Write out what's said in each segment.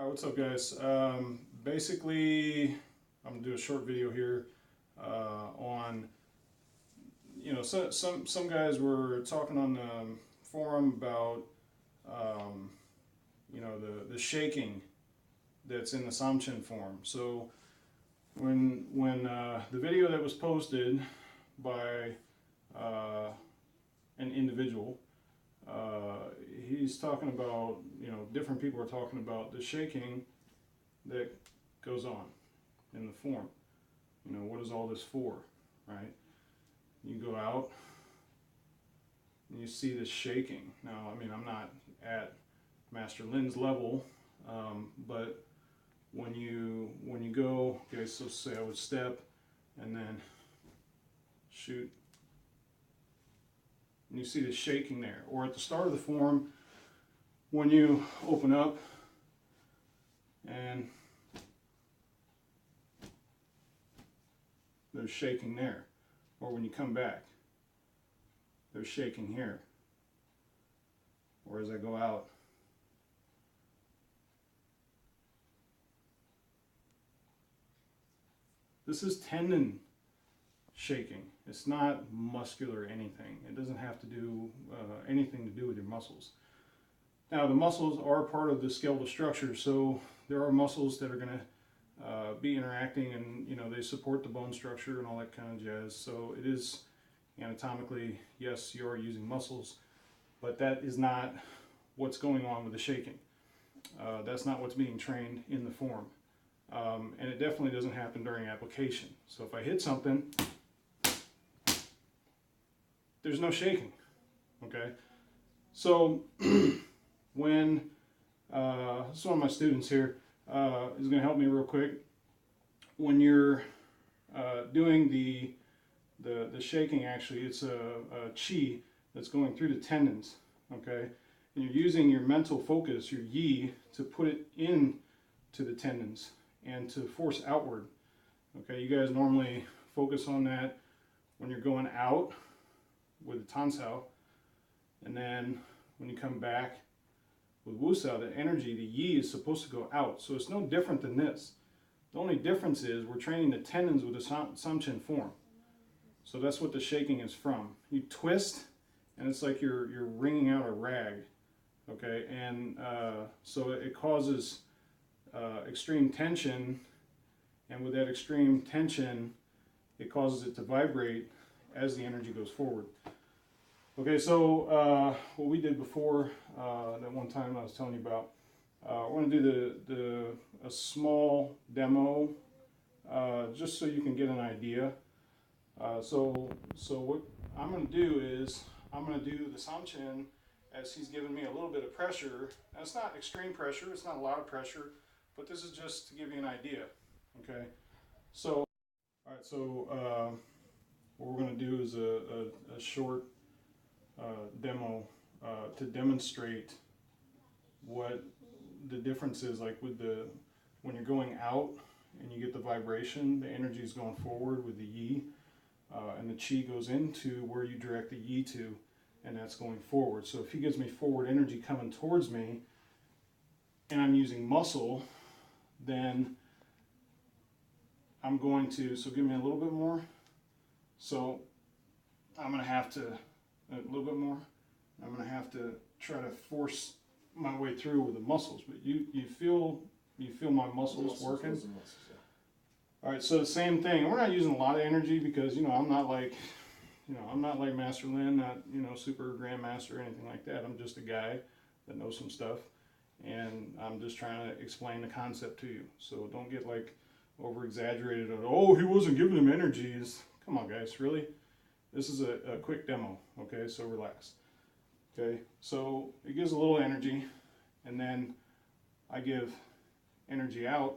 What's up, guys? Basically, I'm gonna do a short video here on, some guys were talking on the forum about, the shaking that's in the Sam Chien form. So when the video that was posted by an individual, he's talking about, different people are talking about the shaking that goes on in the form. What is all this for, right? You go out and you see this shaking. Now, I mean, I'm not at Master Lin's level, but when you go, okay, so say I would step and then shoot, and you see the shaking there. Or at the start of the form, when you open up and there's shaking there. Or when you come back, there's shaking here. Or as I go out, this is tendon shaking. It's not muscular anything. It doesn't have to do anything to do with your muscles. Now, the muscles are part of the skeletal structure, so there are muscles that are going to be interacting, and they support the bone structure and all that kind of jazz. So it is anatomically, yes, you are using muscles, but that is not what's going on with the shaking. That's not what's being trained in the form. And it definitely doesn't happen during application. So if I hit something, there's no shaking, okay? So when, so one of my students here is gonna help me real quick. When you're doing the shaking, actually, it's a chi that's going through the tendons, okay? And you're using your mental focus, your yi, to put it in to the tendons and to force outward. Okay, you guys normally focus on that when you're going out with the tansao, and then when you come back with wusao, the energy, the yi, is supposed to go out. So it's no different than this. The only difference is we're training the tendons with the Sam Chien form. So that's what the shaking is from. You twist, and it's like you're wringing out a rag, okay? And so it causes extreme tension, and with that extreme tension, it causes it to vibrate as the energy goes forward. Okay, so what we did before, that one time I was telling you about, we're going to do a small demo, just so you can get an idea. So what I'm going to do is I'm going to do the Sam Chien as he's giving me a little bit of pressure. Now, it's not extreme pressure, it's not a lot of pressure, but this is just to give you an idea. Okay, so all right, so what we're going to do is a short demo to demonstrate what the difference is like with when you're going out and you get the vibration, the energy is going forward with the yi, and the chi goes into where you direct the yi to, and that's going forward. So if he gives me forward energy coming towards me and I'm using muscle, then I'm going to, so give me a little bit more. So I'm going to have to, a little bit more. I'm going to have to try to force my way through with the muscles. But you feel my muscles working? Muscles, yeah. All right, so the same thing. We're not using a lot of energy because, I'm not like, I'm not like Master Lin, not, super grandmaster or anything like that. I'm just a guy that knows some stuff, and I'm just trying to explain the concept to you. So don't get like over exaggerated. Oh, he wasn't giving him energies. Come on, guys, really? This is a quick demo, okay? So relax. Okay, so it gives a little energy, and then I give energy out,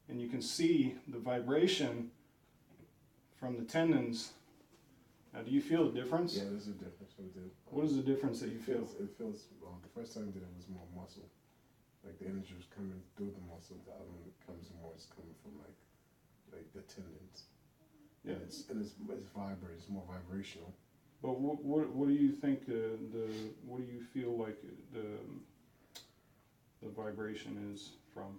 and you can see the vibration from the tendons. Now, do you feel the difference? Yeah, there's a difference. What is the difference that you feel? It feels, the first time I did it was more muscle. Like the energy was coming through the muscle. The other one comes more, it's coming from like the tendons. Yeah. And it's vibrant, it's more vibrational. But what do you think, what do you feel like the vibration is from.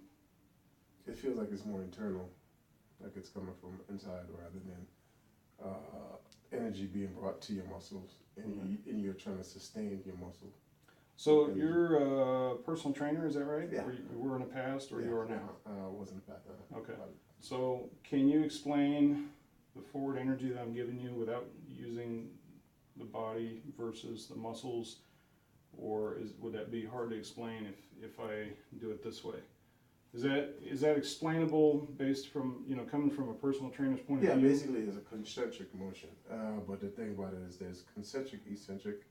It feels like it's more internal, like it's coming from inside rather than energy being brought to your muscles, and you're trying to sustain your muscle. So And- you're a personal trainer, is that right? Yeah. Or you were in the past, or you are now? Wasn't bad. Okay. So can you explain the forward energy that I'm giving you without using the body versus the muscles, or would that be hard to explain if I do it this way? Is that explainable based from, coming from a personal trainer's point Yeah, of view? basically it's a concentric motion. But the thing about it is there's concentric, eccentric.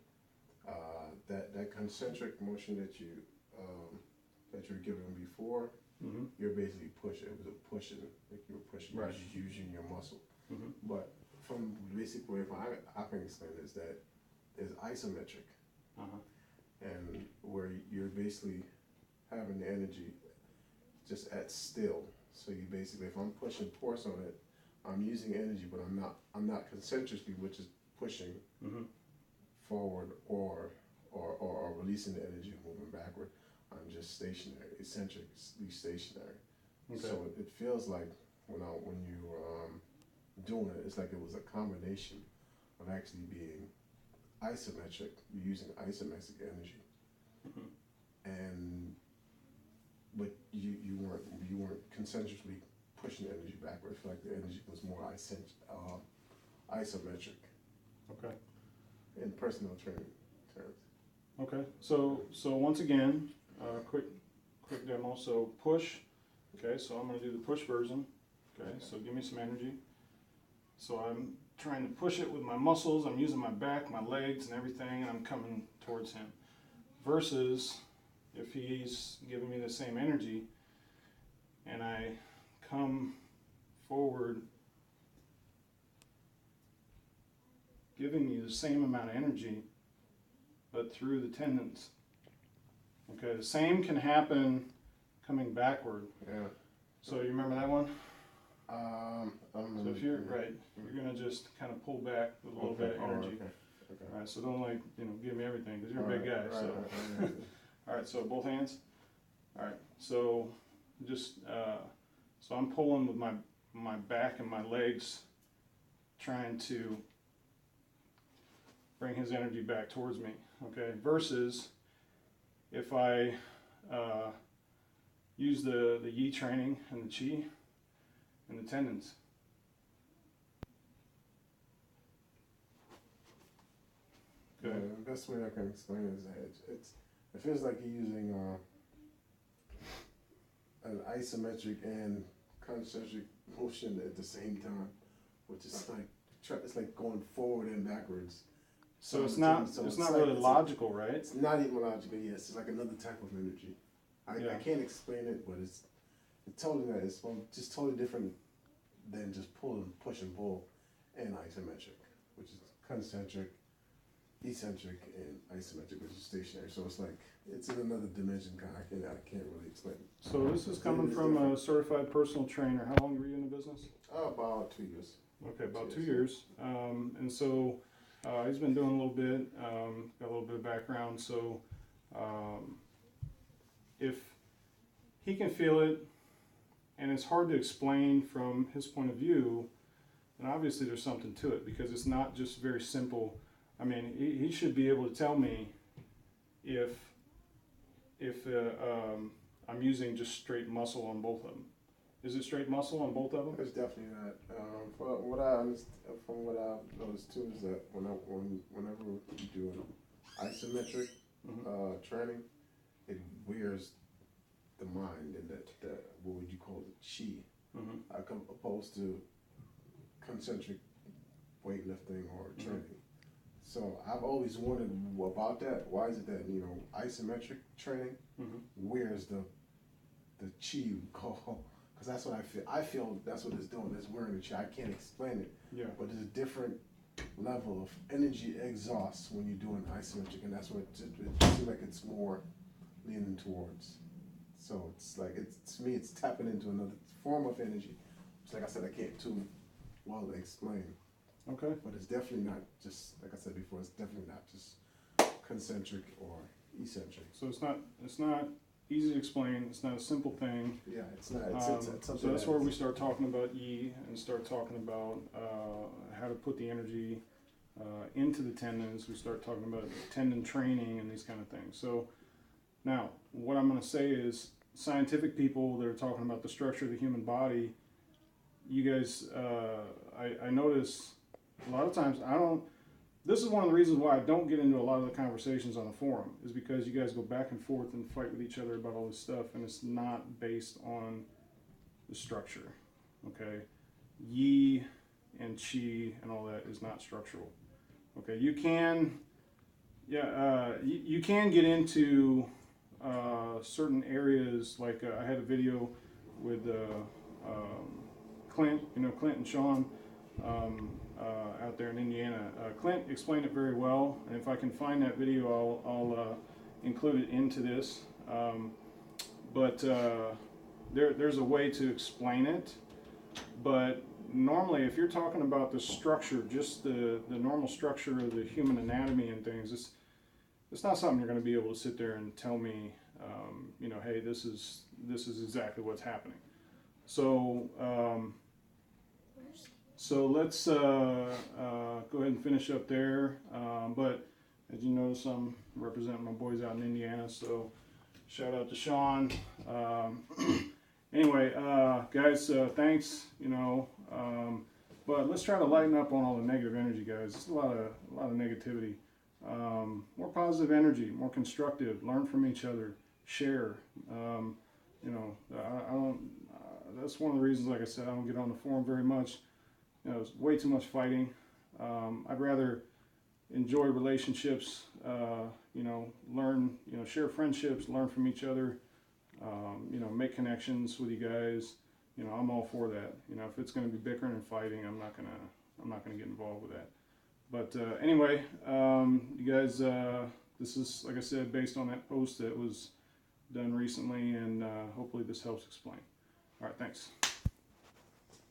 That concentric motion that you're given before, Mm-hmm. you're basically pushing. It was a pushing, like you were pushing, Right. using your muscle. Mm-hmm. But from the basic way I can explain it is that there's isometric, Uh-huh. and where you're basically having the energy just at still. So you basically, if I'm pushing force on it, I'm using energy, but I'm not concentrically, which is pushing Mm-hmm. forward or releasing the energy and moving backward. I'm just stationary, eccentrically stationary. Okay. So it feels like when you doing it, it's like it was a combination of actually being isometric, using isometric energy, Mm-hmm. and but you weren't concentrically pushing the energy backward. I feel like the energy was more isometric Okay. in personal training terms. Okay. So once again, quick demo. So push. Okay. So I'm going to do the push version. Okay. So give me some energy. So I'm trying to push it with my muscles. I'm using my back, my legs, and everything, and I'm coming towards him. Versus if he's giving me the same energy, and I come forward, giving you the same amount of energy, but through the tendons. Okay, the same can happen coming backward. Yeah. So you remember that one? I don't know. So if you're right, you're gonna just kind of pull back with a little bit of energy. Okay. All right, so don't give me everything because you're a big guy. Right, So right. all right, so both hands. All right, so just so I'm pulling with my back and my legs, trying to bring his energy back towards me. Okay, versus if I use the yi training and the chi and the tendons. Okay. Yeah, the best way I can explain it is that it feels like you're using an isometric and concentric motion at the same time, which is it's like going forward and backwards. So it's not really logical, right? It's not even logical. Yes, it's like another type of energy. I can't explain it, but it's totally not. It's just totally different than just push and pull, and isometric, which is concentric, eccentric, and isometric, which is stationary. So it's like it's in another dimension. I can't really explain it. So this is coming from a certified personal trainer. How long were you in the business? About 2 years. Okay, about 2 years. And so he's been doing a little bit, got a little bit of background. So if he can feel it, and it's hard to explain from his point of view, then obviously there's something to it, because it's not just very simple. I mean, he should be able to tell me if I'm using just straight muscle on both of them. Is it straight muscle on both of them? It's definitely not. From what I understand, from what I've noticed too, is that whenever you do an isometric training, it wears the mind and that what would you call it, chi, opposed to concentric weightlifting or training. So I've always wondered about that. Why is it that isometric training wears the chi call? Because that's what I feel. I feel that's what it's doing. It's wearing the chi. I can't explain it. Yeah. But there's a different level of energy exhaust when you're doing isometric, and that's what it seems like it's more leaning towards. So it's like to me, it's tapping into another form of energy. Which, like I said, I can't too well explain. Okay. But it's definitely not just, like I said before, it's definitely not just concentric or eccentric. So it's not easy to explain. It's not a simple thing. Yeah, it's not. It's So that's where we start talking about yi and start talking about how to put the energy into the tendons. We start talking about tendon training and these kind of things. So now, what I'm going to say is, scientific people that are talking about the structure of the human body, you guys, I notice a lot of times I don't. This is one of the reasons why I don't get into a lot of the conversations on the forum, is because you guys go back and forth and fight with each other about all this stuff, and it's not based on the structure. Okay, yi and qi and all that is not structural. Okay, you can, you can get into certain areas. Like I had a video with Clint, Clint and Sean. Out there in Indiana. Clint explained it very well, and if I can find that video, I'll include it into this. But there's a way to explain it. But normally, if you're talking about the structure, just the normal structure of the human anatomy and things, it's not something you're going to be able to sit there and tell me, hey, this is exactly what's happening. So. So let's go ahead and finish up there. But as you notice, I'm representing my boys out in Indiana, so shout out to Sean. Anyway, guys, thanks. But let's try to lighten up on all the negative energy, guys. It's a lot of negativity. More positive energy, more constructive. Learn from each other. Share. I don't. That's one of the reasons, like I said, I don't get on the forum very much. It's way too much fighting. I'd rather enjoy relationships, learn, share friendships, learn from each other, make connections with you guys. I'm all for that. If it's going to be bickering and fighting, I'm not gonna get involved with that. But anyway, you guys, this is, like I said, based on that post that was done recently, and hopefully this helps explain. All right, thanks.